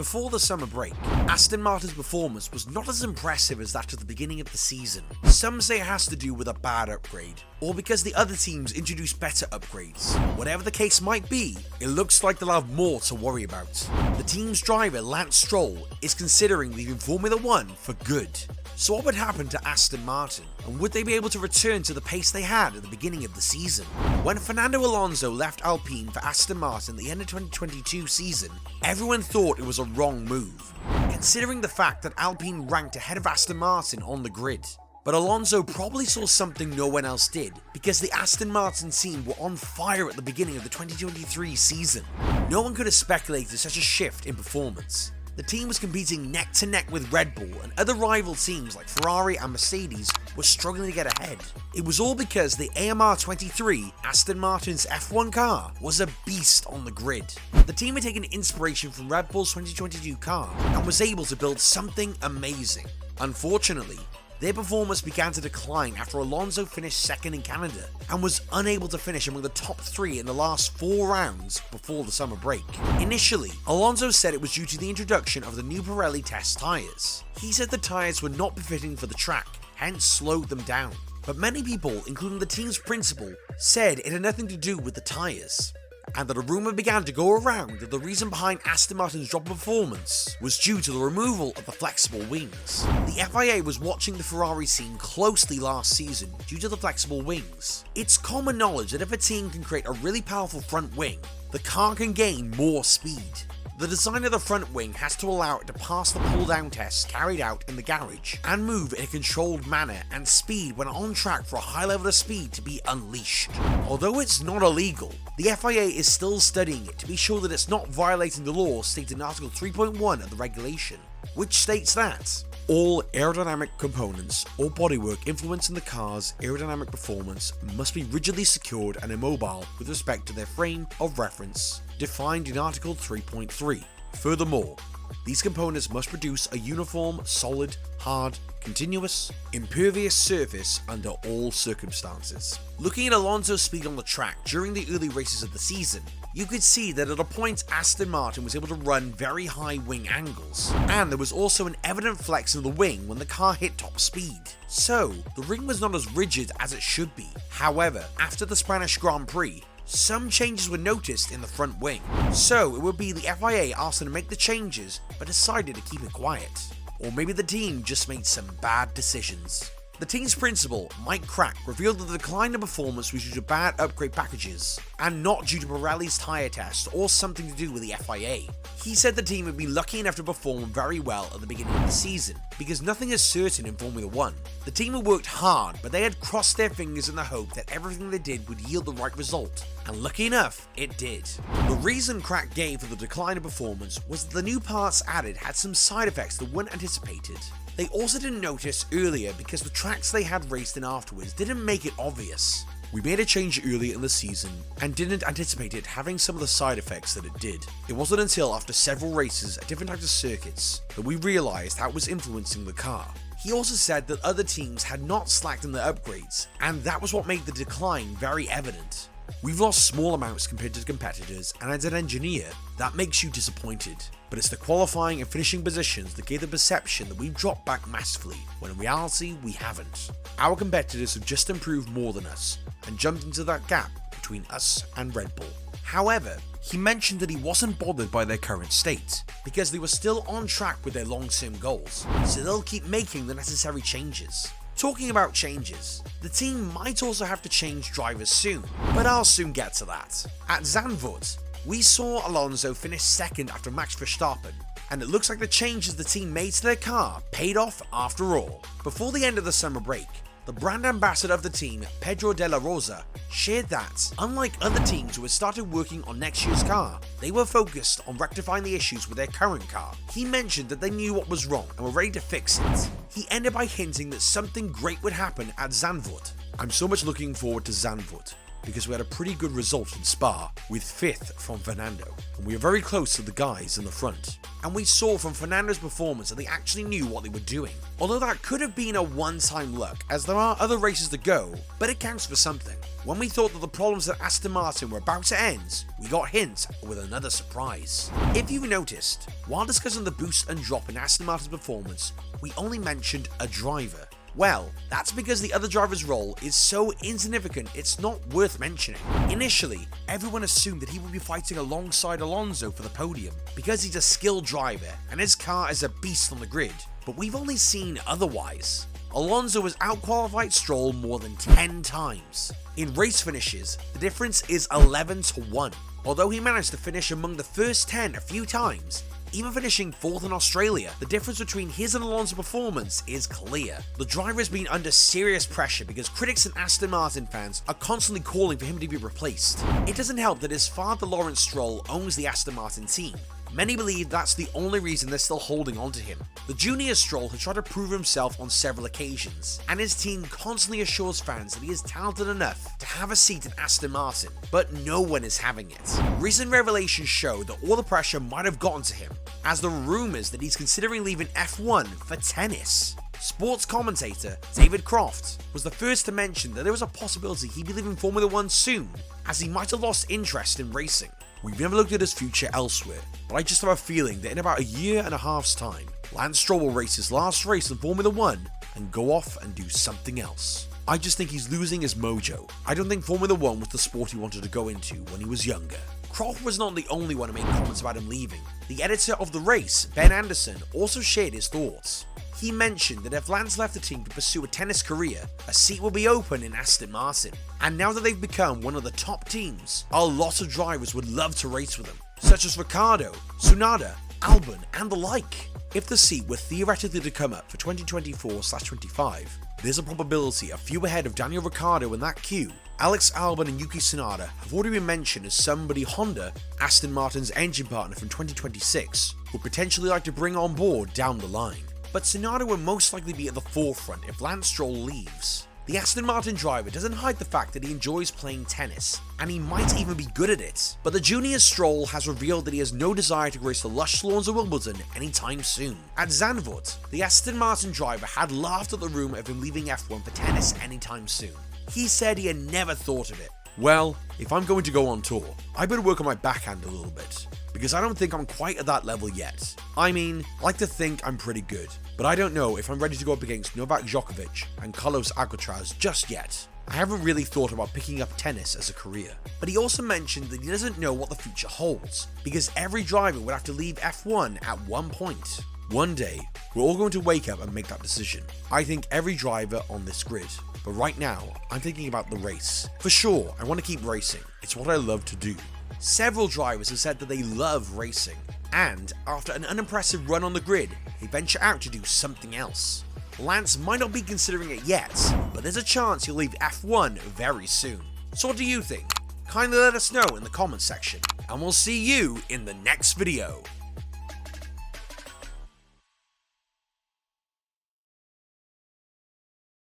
Before the summer break, Aston Martin's performance was not as impressive as that at the beginning of the season. Some say it has to do with a bad upgrade, or because the other teams introduced better upgrades. Whatever the case might be, it looks like they'll have more to worry about. The team's driver Lance Stroll is considering leaving Formula 1 for good. So what would happen to Aston Martin, and would they be able to return to the pace they had at the beginning of the season? When Fernando Alonso left Alpine for Aston Martin at the end of 2022 season, everyone thought it was a wrong move, considering the fact that Alpine ranked ahead of Aston Martin on the grid. But Alonso probably saw something no one else did, because the Aston Martin team were on fire at the beginning of the 2023 season. No one could have speculated such a shift in performance. The team was competing neck to neck with Red Bull, and other rival teams like Ferrari and Mercedes were struggling to get ahead. It was all because the AMR23, Aston Martin's F1 car, was a beast on the grid. The team had taken inspiration from Red Bull's 2022 car and was able to build something amazing. Unfortunately, their performance began to decline after Alonso finished second in Canada and was unable to finish among the top 3 in the last 4 rounds before the summer break. Initially, Alonso said it was due to the introduction of the new Pirelli test tyres. He said the tyres were not befitting for the track, hence slowed them down. But many people, including the team's principal, said it had nothing to do with the tyres, and that a rumour began to go around that the reason behind Aston Martin's drop of performance was due to the removal of the flexible wings. The FIA was watching the Ferrari scene closely last season due to the flexible wings. It's common knowledge that if a team can create a really powerful front wing, the car can gain more speed. The design of the front wing has to allow it to pass the pull-down tests carried out in the garage and move in a controlled manner and speed when on track for a high level of speed to be unleashed. Although it's not illegal, the FIA is still studying it to be sure that it's not violating the law stated in Article 3.1 of the regulation, which states that all aerodynamic components or bodywork influencing the car's aerodynamic performance must be rigidly secured and immobile with respect to their frame of reference, defined in Article 3.3. Furthermore, these components must produce a uniform, solid, hard, continuous, impervious surface under all circumstances. Looking at Alonso's speed on the track during the early races of the season, you could see that at a point Aston Martin was able to run very high wing angles, and there was also an evident flex of the wing when the car hit top speed. So, the ring was not as rigid as it should be. However, after the Spanish Grand Prix, some changes were noticed in the front wing. So, it would be the FIA asked them to make the changes, but decided to keep it quiet. Or maybe the team just made some bad decisions. The team's principal, Mike Crack, revealed that the decline in performance was due to bad upgrade packages, and not due to Pirelli's tyre test or something to do with the FIA. He said the team had been lucky enough to perform very well at the beginning of the season, because nothing is certain in Formula 1. The team had worked hard, but they had crossed their fingers in the hope that everything they did would yield the right result, and lucky enough, it did. The reason Crack gave for the decline in performance was that the new parts added had some side effects that weren't anticipated. They also didn't notice earlier because the tracks they had raced in afterwards didn't make it obvious. We made a change earlier in the season and didn't anticipate it having some of the side effects that it did. It wasn't until after several races at different types of circuits that we realised how it was influencing the car. He also said that other teams had not slacked in their upgrades, and that was what made the decline very evident. We've lost small amounts compared to competitors, and as an engineer, that makes you disappointed. But it's the qualifying and finishing positions that gave the perception that we've dropped back massively, when in reality we haven't. Our competitors have just improved more than us, and jumped into that gap between us and Red Bull. However, he mentioned that he wasn't bothered by their current state, because they were still on track with their long-term goals, so they'll keep making the necessary changes. Talking about changes, the team might also have to change drivers soon, but I'll soon get to that. At Zandvoort, we saw Alonso finish second after Max Verstappen, and it looks like the changes the team made to their car paid off after all. Before the end of the summer break, the brand ambassador of the team, Pedro de la Rosa, shared that, unlike other teams who had started working on next year's car, they were focused on rectifying the issues with their current car. He mentioned that they knew what was wrong and were ready to fix it. He ended by hinting that something great would happen at Zandvoort. I'm so much looking forward to Zandvoort. because we had a pretty good result in Spa with 5th from Fernando, and we were very close to the guys in the front. And we saw from Fernando's performance that they actually knew what they were doing. Although that could have been a one-time luck, as there are other races to go, but it counts for something. When we thought that the problems at Aston Martin were about to end, we got hit with another surprise. If you've noticed, while discussing the boost and drop in Aston Martin's performance, we only mentioned a driver. Well, that's because the other driver's role is so insignificant it's not worth mentioning. Initially, everyone assumed that he would be fighting alongside Alonso for the podium, because he's a skilled driver and his car is a beast on the grid, but we've only seen otherwise. Alonso has outqualified Stroll more than 10 times. In race finishes, the difference is 11-1. Although he managed to finish among the first 10 a few times, even finishing 4th in Australia, the difference between his and Alonso's performance is clear. The driver has been under serious pressure because critics and Aston Martin fans are constantly calling for him to be replaced. It doesn't help that his father Lance Stroll owns the Aston Martin team. Many believe that's the only reason they're still holding on to him. The junior Stroll has tried to prove himself on several occasions, and his team constantly assures fans that he is talented enough to have a seat in Aston Martin, but no one is having it. Recent revelations show that all the pressure might have gotten to him, as there are rumours that he's considering leaving F1 for tennis. Sports commentator David Croft was the first to mention that there was a possibility he'd be leaving Formula 1 soon, as he might have lost interest in racing. We've never looked at his future elsewhere, but I just have a feeling that in about a year and a half's time, Lance Stroll will race his last race in Formula 1 and go off and do something else. I just think he's losing his mojo. I don't think Formula 1 was the sport he wanted to go into when he was younger. Croft was not the only one to make comments about him leaving. The editor of the race, Ben Anderson, also shared his thoughts. He mentioned that if Lance left the team to pursue a tennis career, a seat will be open in Aston Martin. And now that they've become one of the top teams, a lot of drivers would love to race with them, such as Ricciardo, Tsunoda, Albon, and the like. If the seat were theoretically to come up for 2024/25, there's a probability a few ahead of Daniel Ricciardo in that queue. Alex Albon and Yuki Tsunoda have already been mentioned as somebody Honda, Aston Martin's engine partner from 2026, would potentially like to bring on board down the line. But Tsunoda will most likely be at the forefront if Lance Stroll leaves. The Aston Martin driver doesn't hide the fact that he enjoys playing tennis, and he might even be good at it, but the junior Stroll has revealed that he has no desire to grace the lush lawns of Wimbledon anytime soon. At Zandvoort, the Aston Martin driver had laughed at the rumour of him leaving F1 for tennis anytime soon. He said he had never thought of it. Well, if I'm going to go on tour, I better work on my backhand a little bit, because I don't think I'm quite at that level yet. I mean, I like to think I'm pretty good, but I don't know if I'm ready to go up against Novak Djokovic and Carlos Alcaraz just yet. I haven't really thought about picking up tennis as a career. But he also mentioned that he doesn't know what the future holds, because every driver would have to leave F1 at one point. One day, we're all going to wake up and make that decision. I think every driver on this grid. But right now, I'm thinking about the race. For sure, I want to keep racing. It's what I love to do. Several drivers have said that they love racing, and after an unimpressive run on the grid, they venture out to do something else. Lance might not be considering it yet, but there's a chance he'll leave F1 very soon. So what do you think? Kindly let us know in the comments section, and we'll see you in the next video.